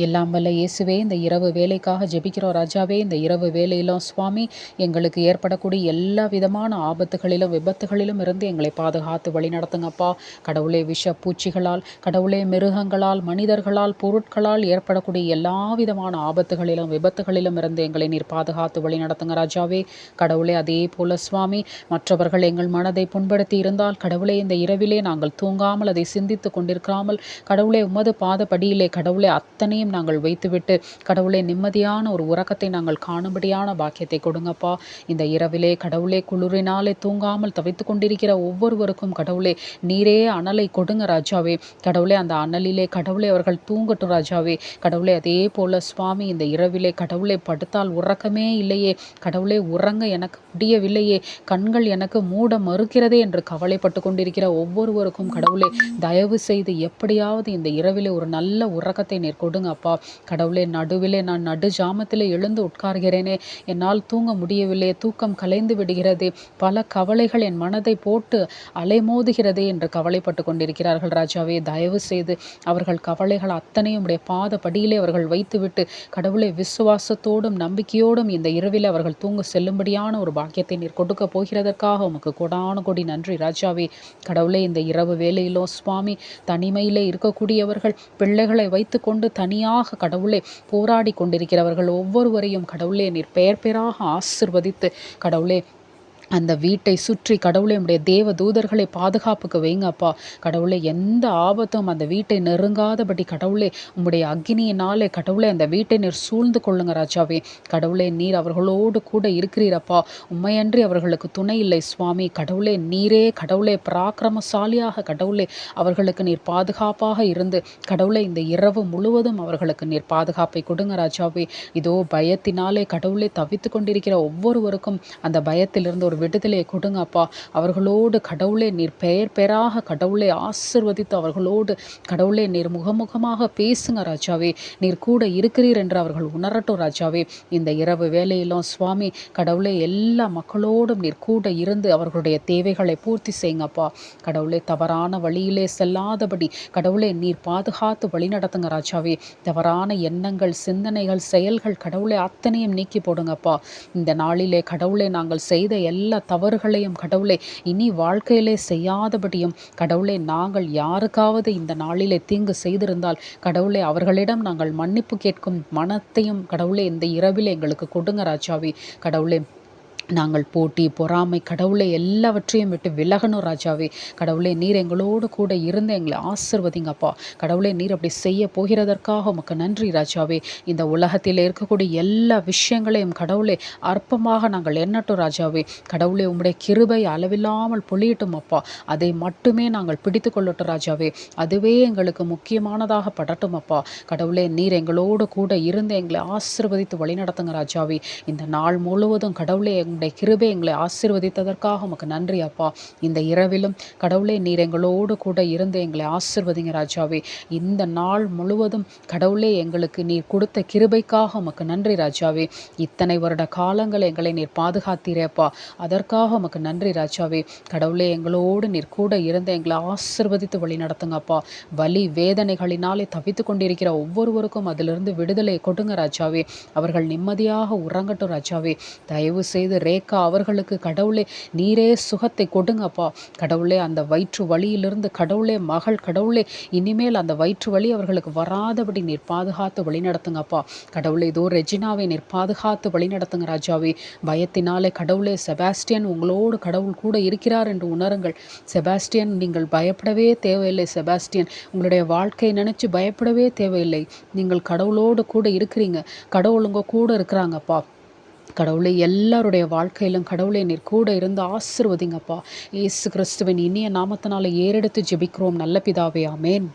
எல்லாம் வல்ல இயேசுவே, இந்த இரவு வேலைக்காக ஜெபிக்கிறோம் ராஜாவே. இந்த இரவு வேலையிலும் சுவாமி, எங்களுக்கு ஏற்படக்கூடிய எல்லா விதமான ஆபத்துகளிலும் விபத்துகளிலும் இருந்து எங்களை பாதுகாத்து வழிநடத்துங்கப்பா. கடவுளே, விஷ பூச்சிகளால், கடவுளே, மிருகங்களால், மனிதர்களால், பொருட்களால் ஏற்படக்கூடிய எல்லா விதமான ஆபத்துகளிலும் விபத்துகளிலும் இருந்து எங்களை நீர் பாதுகாத்து வழிநடத்துங்க ராஜாவே. கடவுளே, அதே போல சுவாமி, மற்றவர்கள் எங்கள் மனதை புண்படுத்தி இருந்தால் கடவுளே, இந்த இரவிலே நாங்கள் தூங்காமல் அதை சிந்தித்து கொண்டிருக்காமல் கடவுளே, உமது பாதப்படியிலே கடவுளே அத்தனையும் நாங்கள் வைத்துவிட்டு கடவுளே, நிம்மதியான ஒரு உறக்கத்தை நாங்கள் காணும்படியான பாக்கியத்தை கொடுங்கப்பா. இந்த இரவிலே கடவுளே, குளிரினாலே தூங்காமல் தவித்து கொண்டிருக்கிற ஒவ்வொருவருக்கும் கடவுளே, நீரே அனலை கொடுங்க ராஜாவே. கடவுளே, அந்த அனலிலே கடவுளே அவர்கள் தூங்கட்டும் ராஜாவே. கடவுளே, அதே போல சுவாமி, இந்த இரவிலே கடவுளே, படுத்தால் உறக்கமே இல்லையே, கடவுளே, உறங்க எனக்கு முடியவில்லையே, கண்கள் எனக்கு மூட மறுக்கிறதே என்று கவலைப்பட்டு கொண்டிருக்கிற ஒவ்வொருவருக்கும் கடவுளே, தயவு செய்து எப்படியாவது இந்த இரவிலே ஒரு நல்ல உறக்கத்தை நீர் கொடுங்க அப்பா. கடவுளே, நடுவிலே நான் நடு ஜாமத்திலே எழுந்து உட்கார்கிறேனே, என்னால் தூங்க முடியவில்லை, தூக்கம் கலைந்து விடுகிறது, பல கவலைகள் என் மனதை போட்டு அலைமோதுகிறதே என்று கவலைப்பட்டு கொண்டிருக்கிறார்கள் ராஜாவே. தயவு செய்து அவர்கள் கவலைகள் அத்தனையும் உடைய பாத படியிலே அவர்கள் வைத்துவிட்டு கடவுளை விசுவாசத்தோடும் நம்பிக்கையோடும் இந்த இரவில் அவர்கள் தூங்க செல்லும்படியான ஒரு பாக்கியத்தை நீர் கொடுக்க போகிறதற்காக உமக்கு கொடான கொடி நன்றி ராஜாவே. கடவுளே, இந்த இரவு வேளையிலோ சுவாமி, தனிமையிலே இருக்கக்கூடியவர்கள் பிள்ளைகளை வைத்து கொண்டு தனியாக கடவுளே போராடி கொண்டிருக்கிறவர்கள் ஒவ்வொருவரையும் கடவுளே நீர் பெயர் பெயராக ஆசிர்வதித்து கடவுளே அந்த வீட்டை சுற்றி கடவுளே உடைய தேவ தூதர்களை பாதுகாப்புக்கு வைங்கப்பா. கடவுளே, எந்த ஆபத்தும் அந்த வீட்டை நெருங்காதபடி கடவுளே உம்முடைய அக்னியினாலே கடவுளே அந்த வீட்டை நீர் சூழ்ந்து கொள்ளுங்க ராஜாவே. கடவுளே, நீர் அவர்களோடு கூட இருக்கிறீரப்பா. உண்மையன்றி அவர்களுக்கு துணை இல்லை சுவாமி. கடவுளே, நீரே கடவுளே பராக்கிரமசாலியாக கடவுளே அவர்களுக்கு நீர் பாதுகாப்பாக இருந்து கடவுளே இந்த இரவு முழுவதும் அவர்களுக்கு நீர் பாதுகாப்பை கொடுங்க ராஜாவே. இதோ பயத்தினாலே கடவுளே தவித்து கொண்டிருக்கிற ஒவ்வொருவருக்கும் அந்த பயத்திலிருந்து ஒரு விடுதலையை கொடுங்க அப்பா. அவர்களோடு கடவுளே நீர் பெயர் பெயராக கடவுளை ஆசிர்வதித்து அவர்களோடு கடவுளே நீர் முகமுகமாக பேசுங்க ராஜாவே. நீர் கூட இருக்கிறீர் என்று அவர்கள் உணரட்டும் ராஜாவே. இந்த இரவு வேலையிலும் சுவாமி கடவுளே, எல்லா மக்களோடும் நீர் கூட இருந்து அவர்களுடைய தேவைகளை பூர்த்தி செய்யுங்கப்பா. கடவுளே, தவறான வழியிலே செல்லாதபடி கடவுளே நீர் பாதுகாத்து வழி நடத்துங்க ராஜாவே. தவறான எண்ணங்கள், சிந்தனைகள், செயல்கள் கடவுளே அத்தனையும் நீக்கி போடுங்கப்பா. இந்த நாளிலே கடவுளே, நாங்கள் செய்த எல்லா தவறுகளையும் கடவுளே இனி வாழ்க்கையிலே செய்யாதபடியும் கடவுளே, நாங்கள் யாருக்காவது இந்த நாளிலே தீங்கு செய்திருந்தால் கடவுளே அவர்களிடம் நாங்கள் மன்னிப்பு கேட்கும் மனத்தையும் கடவுளே இந்த இரவில் எங்களுக்கு கொடுங்க ராஜாவே. கடவுளே, நாங்கள் போட்டி, பொறாமை கடவுளை எல்லாவற்றையும் விட்டு விலகணும் ராஜாவே. கடவுளே, நீர் எங்களோடு கூட இருந்து எங்களை ஆசிர்வதிங்கப்பா. கடவுளே, நீர் அப்படி செய்ய போகிறதற்காக உமக்கு நன்றி ராஜாவே. இந்த உலகத்தில் இருக்கக்கூடிய எல்லா விஷயங்களையும் கடவுளே அற்பமாக நாங்கள் எண்ணட்டும் ராஜாவே. கடவுளே, உம்முடைய கிருபை அளவில்லாமல் பொழியட்டும் அப்பா. அதை மட்டுமே நாங்கள் பிடித்து கொள்ளட்டும் ராஜாவே. அதுவே எங்களுக்கு முக்கியமானதாக படட்டும் அப்பா. கடவுளே, நீர் எங்களோடு கூட இருந்து எங்களை ஆசிர்வதித்து வழிநடத்துங்க ராஜாவே. இந்த நாள் முழுவதும் கடவுளே உம்முடைய கிருபை எங்களை ஆசீர்வதித்ததற்காக உமக்கு நன்றி அப்பா. இந்த இரவிலும் கடவுளே நீர் எங்களோடு கூட இருந்து எங்களை ஆசீர்வதிங்க ராஜாவே. இந்த நாள் முழுவதும் கடவுளே எங்களுக்கு நீர் கொடுத்த கிருபைக்காக உமக்கு நன்றி ராஜாவே. இத்தனை வருட காலங்கள் எங்களை நீர் பாதுகாத்தீரேப்பா, அதற்காக உமக்கு நன்றி ராஜாவே. கடவுளே, எங்களோடு நீர் கூட இருந்து எங்களை ஆசீர்வதித்து வழி நடத்துங்கப்பா. வலி வேதனைகளினாலே தவித்து கொண்டிருக்கிற ஒவ்வொருவருக்கும் அதிலிருந்து விடுதலை கொடுங்க ராஜாவே. அவர்கள் நிம்மதியாக உறங்கட்டும் ராஜாவே. தயவு செய்து ரேகா அவர்களுக்கு கடவுளே நீரே சுகத்தை கொடுங்கப்பா. கடவுளே, அந்த வயிற்று வலியிலிருந்து கடவுளே மகள் கடவுளே இனிமேல் அந்த வயிற்று வலி அவர்களுக்கு வராதபடி நீர் பாதுகாத்து வழிநடத்துங்கப்பா. கடவுளே, இதோ ரெஜினாவை நீர் பாதுகாத்து வழிநடத்துங்க ராஜாவே. பயத்தினாலே கடவுளே செபாஸ்டியன் உங்களோடு கடவுள் கூட இருக்கிறார் என்று உணருங்கள். செபாஸ்டியன், நீங்கள் பயப்படவே தேவையில்லை. செபாஸ்டியன், உங்களுடைய வாழ்க்கையை நினைச்சு பயப்படவே தேவையில்லை. நீங்கள் கடவுளோடு கூட இருக்கிறீங்க. கடவுள் உங்க கூட இருக்கிறாங்கப்பா. கடவுளை எல்லாருடைய வாழ்க்கையிலும் கடவுளை நீர் கூட இருந்து ஆசீர்வதிங்கப்பா. இயேசு கிறிஸ்துவின் இனிய நாமத்தினால ஏறெடுத்து ஜெபிக்கிறோம் நல்ல பிதாவே, ஆமென்.